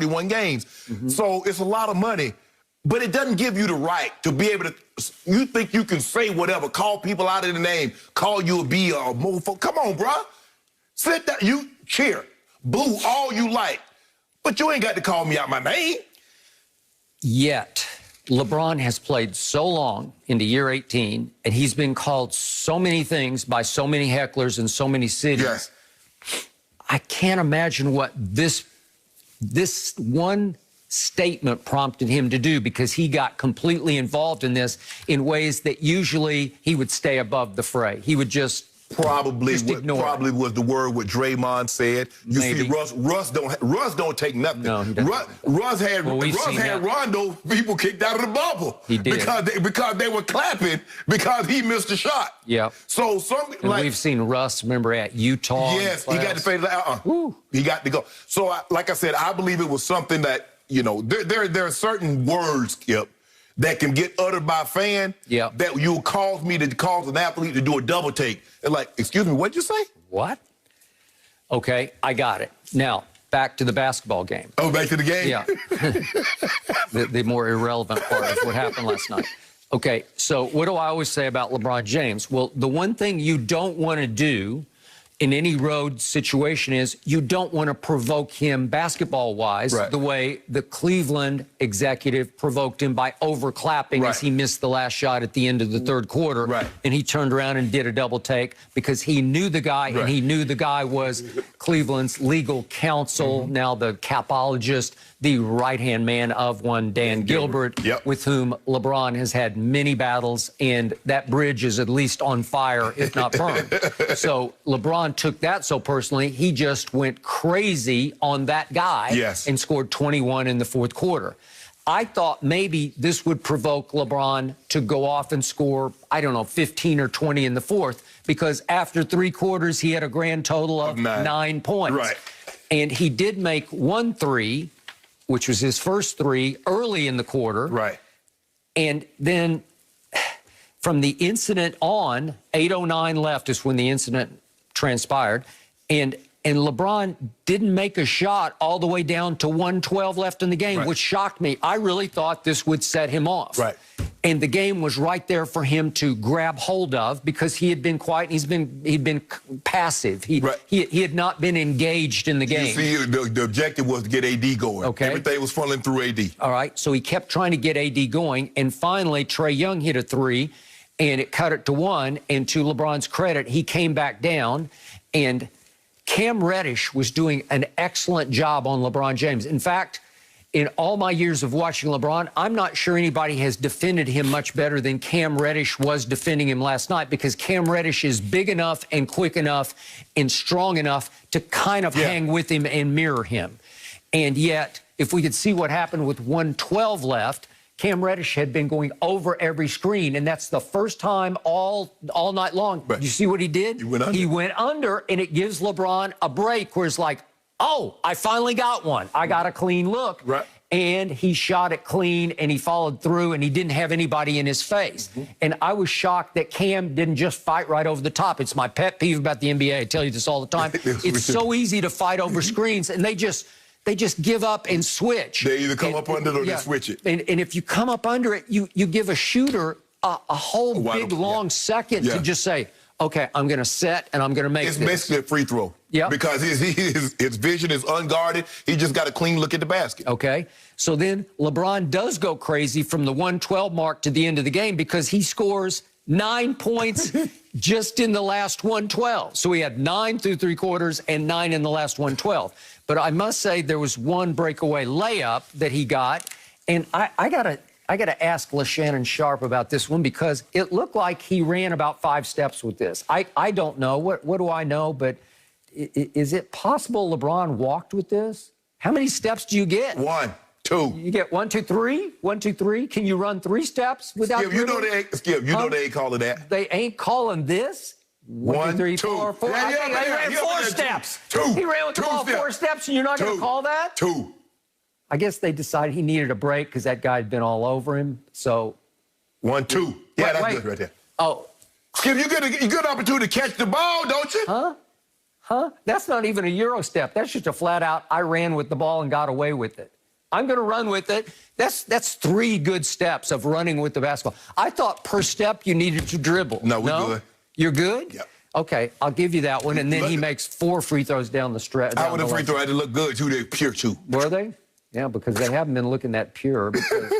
31 games. So it's a lot of money. But it doesn't give you the right to be able to, you think you can say whatever, call people out of the name, call you a B or a mofo. Come on, bro. Sit down, you cheer, boo all you like. But you ain't got to call me out my name. Yet, LeBron has played so long into year 18, and he's been called so many things by so many hecklers in so many cities. Yes. I can't imagine what this one statement prompted him to do, because he got completely involved in this in ways that usually he would stay above the fray. He would just probably was the word what Draymond said. You Maybe. see, Russ don't take nothing. No, he doesn't. Russ had Rondo people kicked out of the bubble. He did. because they were clapping because he missed a shot. Yeah. So we've seen Russ, remember, at Utah. Yes, he got to fade. He got to go. So like I said, I believe it was something that, you know, there are certain words, Skip, that can get uttered by a fan that you'll cause an athlete to do a double take. And like, excuse me, what'd you say? What? Okay, I got it. Now, back to the basketball game. Oh, back to the game? Yeah. the more irrelevant part is what happened last night. Okay, so what do I always say about LeBron James? Well, the one thing you don't want to do in any road situation is you don't want to provoke him basketball-wise the way the Cleveland executive provoked him by overclapping as he missed the last shot at the end of the third quarter. And he turned around and did a double take because he knew the guy, and he knew the guy was Cleveland's legal counsel, now the capologist, the right-hand man of one Dan Gilbert, with whom LeBron has had many battles, and that bridge is at least on fire, if not burned. So LeBron took that so personally, he just went crazy on that guy and scored 21 in the fourth quarter. I thought maybe this would provoke LeBron to go off and score, I don't know, 15 or 20 in the fourth, because after 3 quarters, he had a grand total of 9 points. And he did make 1 3, which was his first 3 early in the quarter. And then from the incident on, 8:09 left is when the incident transpired, and LeBron didn't make a shot all the way down to 1:12 left in the game, which shocked me. I really thought this would set him off. And the game was right there for him to grab hold of, because he had been quiet. He'd been passive. He had not been engaged in the game. You see, the objective was to get AD going. Everything was funneling through AD. All right, so he kept trying to get AD going, and finally Trae Young hit a 3, and it cut it to 1. And to LeBron's credit, he came back down, and Cam Reddish was doing an excellent job on LeBron James. In fact, in all my years of watching LeBron, I'm not sure anybody has defended him much better than Cam Reddish was defending him last night, because Cam Reddish is big enough and quick enough and strong enough to kind of hang with him and mirror him. And yet, if we could see what happened with 1:12 left, Cam Reddish had been going over every screen, and that's the first time all night long. You see what he did? He went under, and it gives LeBron a break where it's like, oh, I finally got one. I got a clean look. And he shot it clean, and he followed through, and he didn't have anybody in his face. And I was shocked that Cam didn't just fight right over the top. It's my pet peeve about the NBA. I tell you this all the time. It's so easy to fight over screens, and they just give up and switch. They either come up under it or they switch it. And if you come up under it, you give a shooter a whole big, long second to just say, okay, I'm going to set and I'm going to make this. It's basically a free throw. Because his vision is unguarded. He just got a clean look at the basket. Okay. So then LeBron does go crazy from the 1:12 mark to the end of the game, because he scores 9 points just in the last 1:12. So he had 9 through 3 quarters and 9 in the last 1:12. But I must say there was one breakaway layup that he got, and I gotta ask Shannon Sharp about this one, because it looked like he ran about 5 steps with this. I don't know. What do I know? But is it possible LeBron walked with this? How many steps do you get? 1, 2. You get 1, 2, 3? 1, 2, 3? Can you run 3 steps without? Skip, you know they ain't calling that. They ain't calling this. 1, 2, 3, 4, 4. He ran 4 steps. 2. He ran with the ball 4 steps, and you're not going to call that? 2. I guess they decided he needed a break because that guy had been all over him. So 1, 2. Yeah, that's good right there. Oh, Skip, you get a good opportunity to catch the ball, don't you? Huh? That's not even a Euro step. That's just a flat out, I ran with the ball and got away with it. I'm going to run with it. That's 3 good steps of running with the basketball. I thought per step you needed to dribble. No, we're good. You're good? Yeah. Okay, I'll give you that one. And then he makes 4 free throws down the stretch. How were the free throws? They look good, too. They're pure, too. Were they? Yeah, because they haven't been looking that pure. Because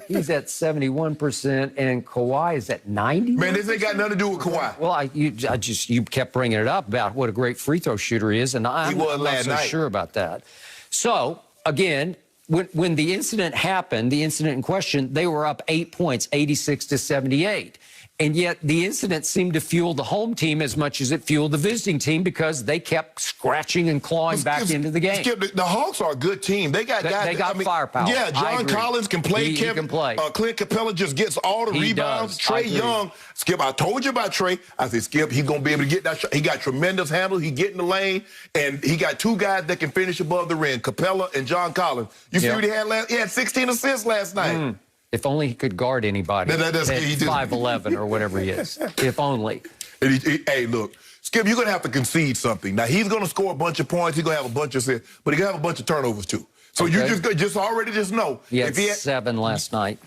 he's at 71% and Kawhi is at 90%. Man, this ain't got nothing to do with Kawhi. Well, you kept bringing it up about what a great free throw shooter he is, and I'm not so sure about that. So, again, when the incident happened, the incident in question, they were up 8 points, 86-78. And yet the incident seemed to fuel the home team as much as it fueled the visiting team because they kept scratching and clawing back into the game. Skip, the Hawks are a good team. They got guys. They got firepower. Yeah, John Collins can play. He can play. Clint Capella just gets all the rebounds. Trae Young. Skip, I told you about Trae. I said, Skip, he's going to be able to get that shot. He got tremendous handle. He get in the lane. And he got 2 guys that can finish above the rim, Capella and John Collins. You see what he had last? He had 16 assists last night. If only he could guard anybody at 5'11" or whatever he is. If only. Hey, look, Skip, you're going to have to concede something. Now, he's going to score a bunch of points. He's going to have a bunch of assists. But he's going to have a bunch of turnovers, too. So you just already know. He had 7 last night.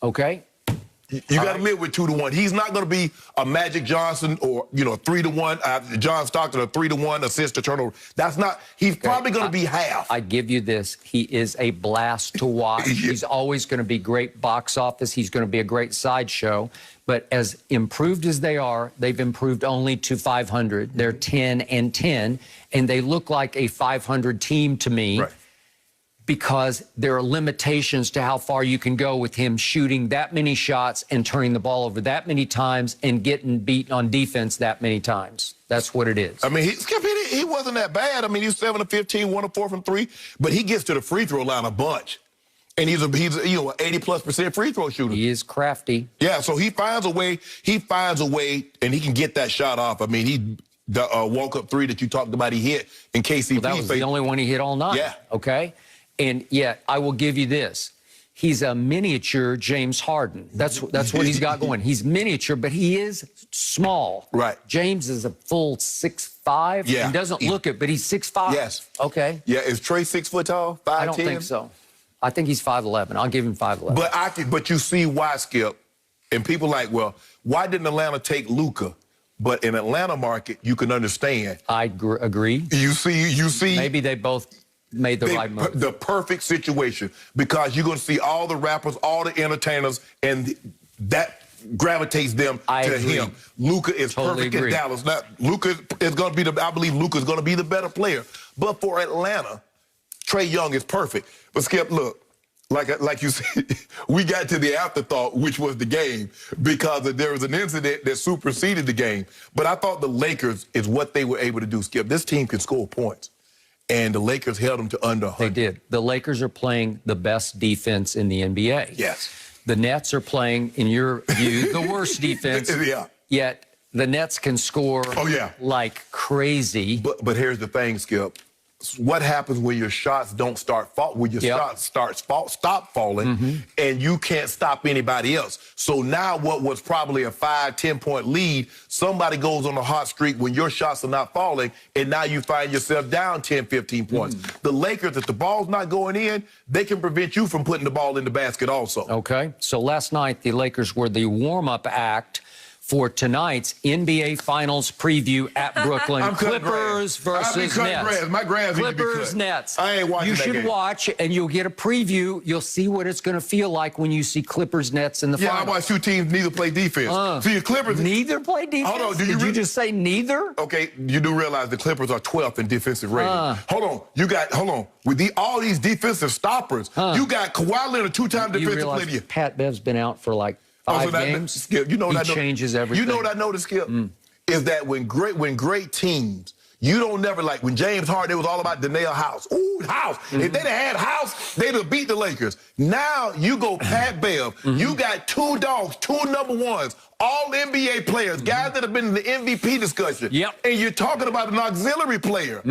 Okay. You got to live with 2-1. He's not going to be a Magic Johnson or, 3-1, John Stockton, a 3-1 assist to turnover. That's not, he's probably going to be half. I give you this. He is a blast to watch. He's always going to be great box office. He's going to be a great sideshow. But as improved as they are, they've improved only to 500. They're 10-10, and they look like a 500 team to me. Right. Because there are limitations to how far you can go with him shooting that many shots and turning the ball over that many times and getting beaten on defense that many times. That's what it is. I mean, he wasn't that bad. I mean, he's 7 of 15, 1 of 4 from 3, but he gets to the free throw line a bunch. And he's an 80+% free throw shooter. He is crafty. Yeah, so he finds a way, and he can get that shot off. I mean, the walk-up 3 that you talked about, he hit in KCP. Well, that was the only one he hit all night. Yeah. Okay? And yet, I will give you this. He's a miniature James Harden. That's what he's got going. He's miniature, but he is small. Right. James is a full 6'5". Yeah. He doesn't look it, but he's 6'5". Yes. Okay. Yeah, is Trae 6 foot tall? 5'10"? I don't think so. I think he's 5'11". I'll give him 5'11". But you see why, Skip, and people like, well, why didn't Atlanta take Luka? But in Atlanta market, you can understand. I agree. You see. Maybe they both made the right move. The perfect situation, because you're going to see all the rappers, all the entertainers, and that gravitates them to him. Luka is perfect in Dallas. Now, Luka is going to be I believe Luka is going to be the better player. But for Atlanta, Trae Young is perfect. But Skip, look, like you said, we got to the afterthought, which was the game, because there was an incident that superseded the game. But I thought the Lakers is what they were able to do, Skip. This team can score points. And the Lakers held them to under 100. They did. The Lakers are playing the best defense in the NBA. Yes. The Nets are playing, in your view, the worst defense. Yeah. Yet the Nets can score like crazy. But here's the thing, Skip. What happens when your shots don't start falling, when your shots stop falling, and you can't stop anybody else? So now what was probably a 5-10 point lead, somebody goes on a hot streak when your shots are not falling, and now you find yourself down 10, 15 points. The Lakers, if the ball's not going in, they can prevent you from putting the ball in the basket also. Okay, so last night the Lakers were the warm-up act for tonight's NBA Finals preview at Brooklyn. Clippers versus Nets. My grass Clippers, Nets. I ain't watching that game. You should watch, and you'll get a preview. You'll see what it's going to feel like when you see Clippers, Nets in the finals. Yeah, I watch 2 teams neither play defense. See, the Clippers... Neither play defense? Hold on. Did you just say neither? Okay, you do realize the Clippers are 12th in defensive rating. Hold on. With all these defensive stoppers, you got Kawhi Leonard, 2-time defensive player of the year. Pat Bev's been out for like 5 games. Skip, he changes everything. You know what I noticed, Skip? Is that when great teams, you don't never like when James Harden, it was all about Danielle House. Ooh, House. If they'd have had House, they'd have beat the Lakers. Now you go Pat Bev. You got 2 dogs, 2 number ones, all NBA players, guys that have been in the MVP discussion. Yep. And you're talking about an auxiliary player.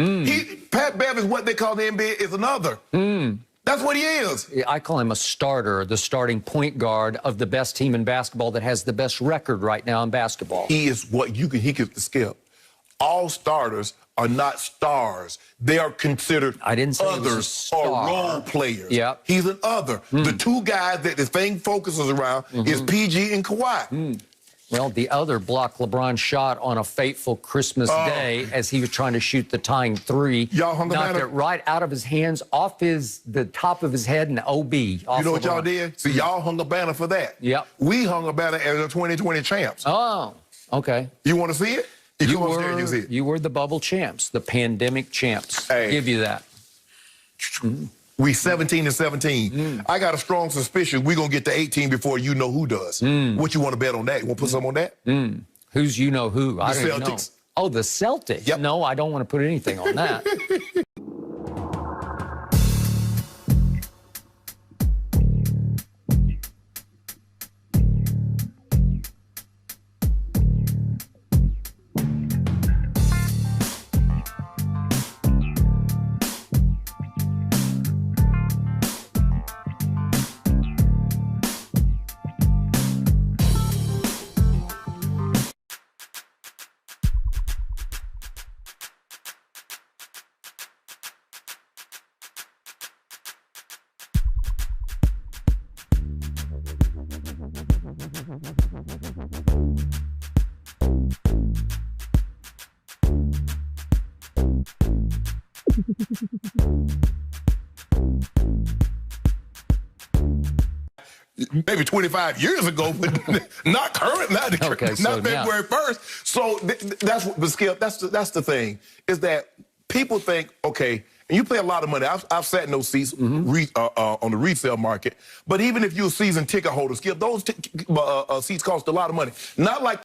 Pat Bev is what they call the NBA is another. That's what he is. I call him a starter, the starting point guard of the best team in basketball that has the best record right now in basketball. He is what he can Skip. All starters are not stars. They are considered I didn't say he was a others star. or role players. Yep. He's an other. The two guys that the thing focuses around is PG and Kawhi. Well, the other blocked LeBron's shot on a fateful Christmas day as he was trying to shoot the tying three. Y'all hung knocked about it right out of his hands, off the top of his head, and OB. You know what y'all did? See, y'all hung a banner for that. Yep. We hung a banner as the 2020 champs. Oh, okay. You want to see it? You come upstairs and you see it. You were the bubble champs, the pandemic champs. Hey. Give you that. We 17-17. I got a strong suspicion we're going to get to 18 before you know who does. What you want to bet on that? You want to put some on that? Who's you know who? I don't even know. Celtics. Oh, the Celtics. Yep. No, I don't want to put anything on that. Maybe 25 years ago, but not current, not February 1st. So that's what, but Skip, that's the thing, is that people think, okay, and you pay a lot of money. I've sat in those seats on the resale market, but even if you're a season ticket holder, Skip, those seats cost a lot of money. Not like